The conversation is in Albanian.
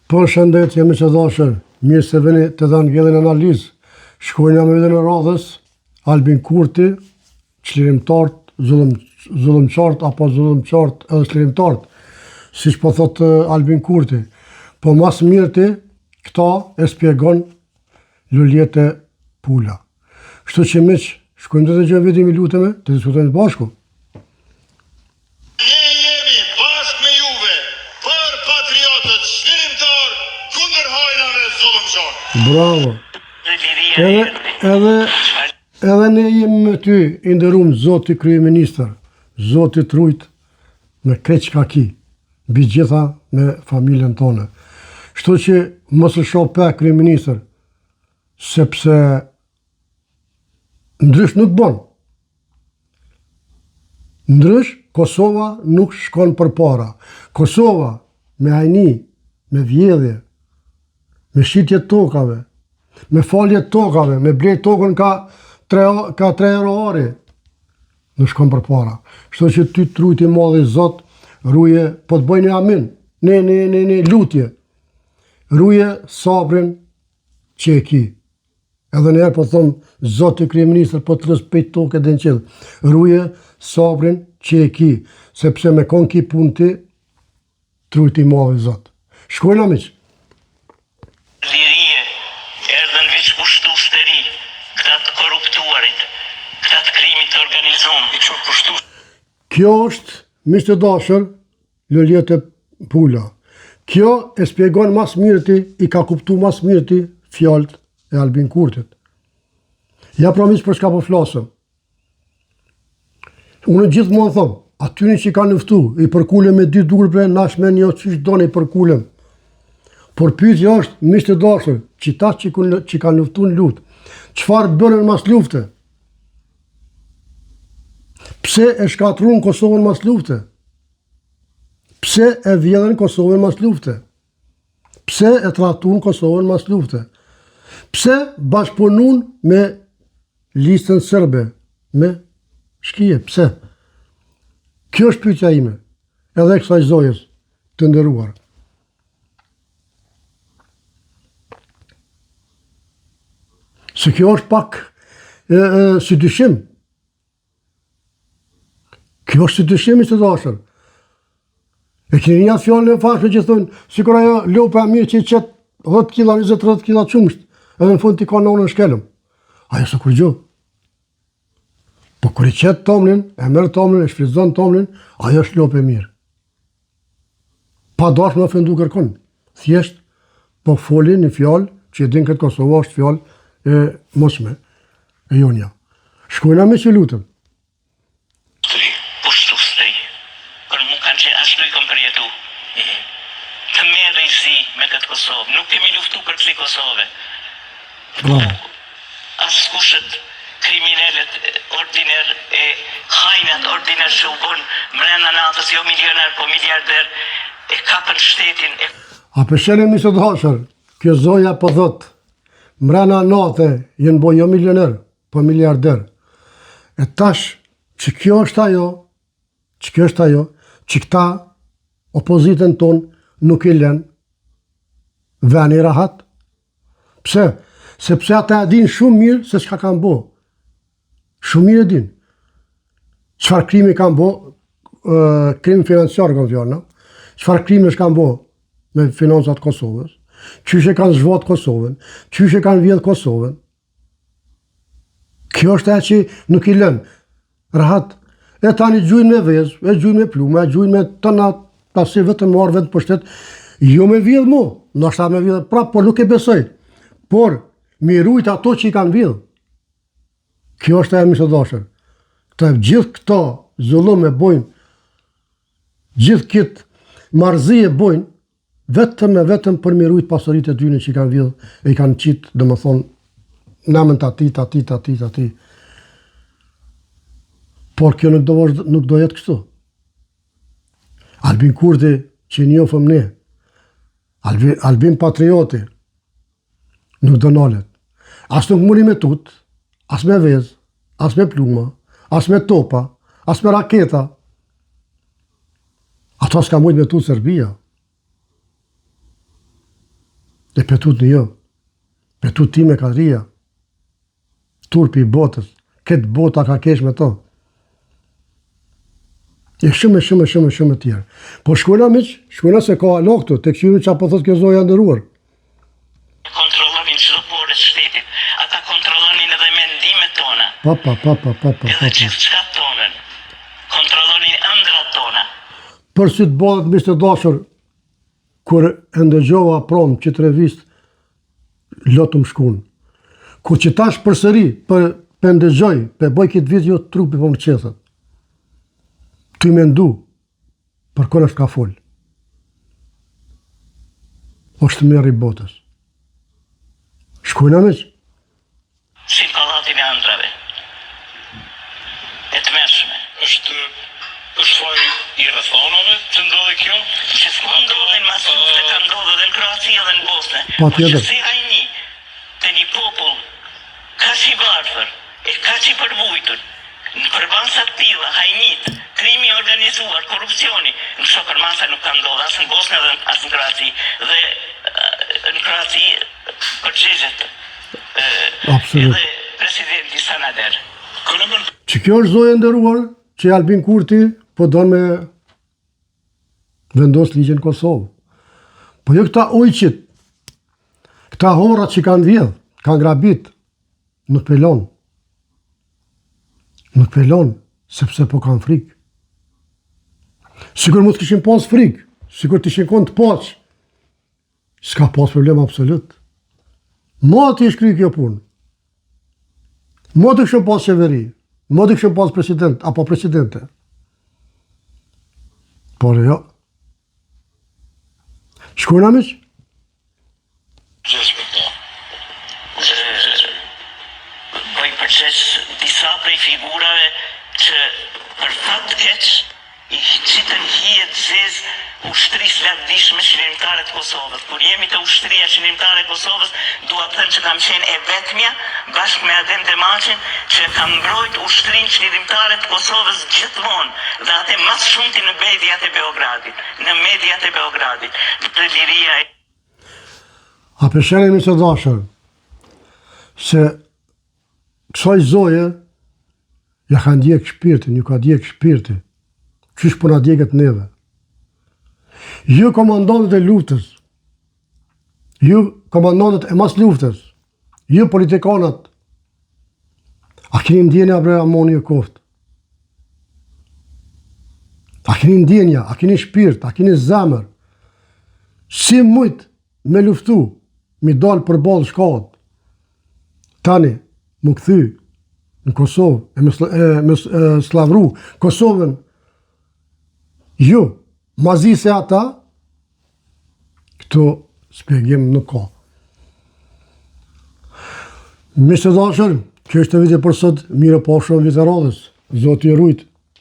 Po shëndet, jemi që dashër, mirë se veni të dhanë gjedhin analizë. Shkojnë me edhe në radhës, Albin Kurti, çlirimtart, zullumçart apo zullumçart edhe çlirimtart, siç po thot Albin Kurti. Po mas mirëti, këta e spjegon Luljet e Pula. Kështu që miq, shkojmë të dëgjojmë videon, lutemi, të diskutojmë bashku. Ne jemi bashkë me juve për patriotët çlirimtar kundër hajrave zullumçar. Bravo. Edhe ne jemi me ty, i nderuar Zoti Kryeministër, Zoti trujt me kreç ka ki, mbi gjitha me familjen tonë. Kështu që mos e shoh pa Kryeministër, sepse ndrysh nuk bon. Ndrysh, Kosova nuk shkon për para. Kosova me hajni, me vjedhje, me shitje tokave, me falje tokave, me blej tokën ka 3 euro ori, nuk shkon për para. Kështu që ty trujti madhi Zot, ruje, po të bëjnë amin, ne lutje, ruje sabrin që e ki. Edhe njerë po thonë, Zoti Kryeministër, po të respekt toke dhe në qëllë. Ruje sabrin që e ki, sepse me kon ki punti, trujti madhi Zot. Shkojnë amiq. Lirie, erdhen veç pushtu steri, këta të korruptuarit, këta të krimit të organizuar. Kjo është, miq të dashur, Luljet e Pula. Kjo e spjegon mas mirëti, i ka kuptu mas mirëti fjalët e Albin Kurtit. Ja promis për shka po flasëm. Unë gjithmonë thom, atyri që i ka nëftu, i përkulem me 2 durë nashme një qysh do një përkulem. Por pyetja është, miq të dashur, që ta që ka nëftu në lutë, çfarë bërën mas lufte? Pse e shkatrun Kosovën mas lufte? Pse e vjedhen Kosovën mas lufte? Pse e tratun Kosovën mas lufte? Pse bashkëpunun me listën serbe, me shkije, pse? Kjo është pyetja ime, edhe kësaj zojës të nderuar. Se kjo është pak si dyshim. Kjo është si dyshim i të dashur. E keni një fjallën e fashme që thonë, sikur ajo lopa e mirë që i qetë 10 kila, 20-30 kila qumsht, edhe në fund t'i ka nonën shkelëm. Ajo së kur gjo. Po kur i qetë tomlin, e merë tomlin, e shfridzon tomlin, ajo është lopë e mirë. Pa dash me ofendu kërkon. Thjesht, po folin një fjallë, që i din këtë Kosova është fjallë e mosme, e jonja. Shkojna me që lutëm. Pushtu stri, për mu kanë që ashtu i kom përjetu. Të merë i zi me këtë Kosovë, nuk kemi luftu për kësi Kosove. Bravo. As kushët kriminalet ordiner e hajnat ordiner që u bon mrena natës, jo milioner, po miliarder, e kapën shtetin. A përshene mi së dashër, kjo zoja po dhët, mrena natë jenë bo jo milioner, po miliarder. E tash, që kjo është ajo, që këta opozitën ton nuk i len veni rahat. Pse? Sepse ata e din shumë mirë se çka kanë bo. Shumë mirë e din. Çfarë krimi kanë bo, krim financiar kanë fjallë, çfarë krimi kanë bo me financat Kosovës, qyshe kanë zhvat Kosovën, qyshe kanë vjedh Kosovën. Kjo është e që nuk i lën rahat. E tani gjujnë me vezë, e gjujnë me plume, e gjujnë me tënat, pasi vetëm marrë vetë për shtet, jo me vjedh mu, ndoshta me vjedh prapë, por nuk e besoj. Por, mi rujt ato që i kanë vjedh. Kjo është e misë dashër. Gjithë këto zullum e bojnë, gjithë këtë marzi e bojnë, vetëm për mi rujt pasurit e tyne që i kanë vjedh, e i kanë qitë, dhe më thonë, namën të ati. Por kjo nuk do jetë kështu. Albin Kurti që njofëm ne, Albin Patrioti, nuk do nalet. As nuk muri me tut, as me vez, as me pluma, as me topa, as me raketa. Ato s'ka mujt me tut Serbia. Dhe petut në jo. Petut ti me kadria. Turpi i botës. Këtë bota ka kesh me to. E shumë e tjerë. Po shkojna miq, shkojna se ka alo këtu, tek qyri që apo thot kjo zoja ndëruar. Kontrollonin çdo porë të shtetit. Ata kontrollonin edhe mendimet tona. Edhe çka tonën. Kontrollonin ëndrat tona. Për si të bëhet miq të dashur, kur e ndëgjova prom që të revist lotëm shkun. Kur që tash përsëri për ndëgjoj, për bëj këtë video trupi po më qethet. Ty me ndu, për kërë është ka full. është merë i botës. Shkujna meq? Si në palatin e ëndrave. E të mërshme. është faj i rrethonave që ndodhe kjo? Që s'ku ndodhen mas lufte ka ndodhe dhe në Kroaci edhe në Bosne. Pa tjetër. Që si hajni të një popull ka që i varfër, e ka që i përvujtur, në përbansat tila, hajnit, krimi organizuar, korupcioni, në kësho përmasa nuk ka ndodhe, asë në Bosne dhe asë në Kroaci. Dhe në Kroaci përgjigjet edhe presidenti Sanader. Që kjo është zoje ndëruar, që Albin Kurti po donë me vendos ligjën Kosovë. Po jo këta ujqit, këta horat që kanë vjedh, kanë grabit, nuk pelon. Nuk pelon, sepse po kanë frikë. Sikur mos kishin pas frikë, sikur të ishin konë të paqë, s'ka pas problem absolut. Ma të ishkry kjo punë. Ma të këshën pas qeveri, ma të këshën pas president, apo presidente. Por jo. Shkojna miq? Po i përgjesh disa prej figurave që për fat keq i qitën hijet zez ushtrisë lavdishme qëllimtare të Kosovës. Kur jemi të ushtria qëllimtare e Kosovës, dua të thënë që kam qenë e vetmja bashkë me Adem Demaçin që kam mbrojt ushtrinë qëllimtare të Kosovës gjithmonë dhe atë mas shumti në mediat e Beogradit, për liria e A përshërën mi së dashër, se kësaj zoje, ja ka ndjek shpirtin, ju ka ndjek shpirtin, qysh po na djeket neve. Ju komandantët e luftës, ju komandantët e mas luftës, ju politikanat, a keni ndjenja bre amoni e koft? A keni ndjenja, a keni shpirt, a keni zemër? Si mujt me luftu, mi dalë për balë shkat, tani, më këthy në Kosovë, me slavru Kosovën, ju, mazi se ata, këto spjegim nuk ka. Mishë të dashër, kjo është të video për sot, mire po shumë vite radhës, Zoti e rujt.